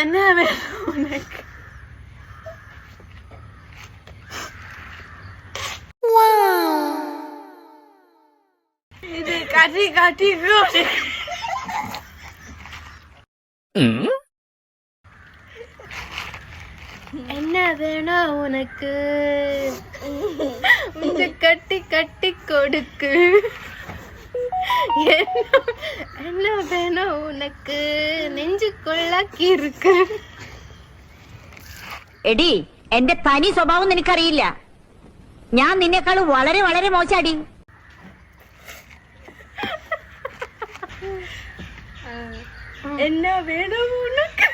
എന്നാ വേണം ഉനക്ക്? ഇത് കാട്ടി കാട്ടി എന്നാ വേണോ ഉനക്ക്? ഇത് കട്ടി കട്ടി കൊടുക്ക്. എന്നാ വേണോ ഉനക്ക്? നെഞ്ചുകൊള്ളാക്കി ഇருக்கு. എടി, എന്റെ തനി സ്വഭാവം നിനക്കറിയില്ല. ഞാൻ നിന്നെക്കാളും വളരെ വളരെ മോശാടി. എന്നാ വേണോ ഉനക്ക്?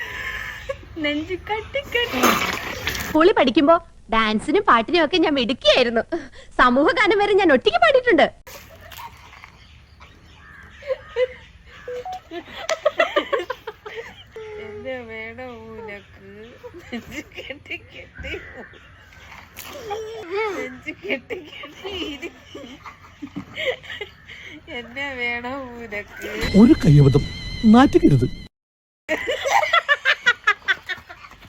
നെഞ്ചു കട്ടി കട്ടി. സ്കൂളിൽ പഠിക്കുമ്പോ ഡാൻസിനും പാട്ടിനും ഒക്കെ ഞാൻ മിടുക്കിയായിരുന്നു. സമൂഹ ഗാനം വരെ ഞാൻ ഒറ്റയ്ക്ക് പാടിയിട്ടുണ്ട്. എന്നാ വേണോ ഉനക്ക്? നെഞ്ചു കെട്ടി കെട്ടി നെഞ്ചു കെട്ടി കെട്ടി എന്നാ വേണോ ഉനക്ക്? ഒരു കയ്യബദ്ധം നാറ്റുകരുത്.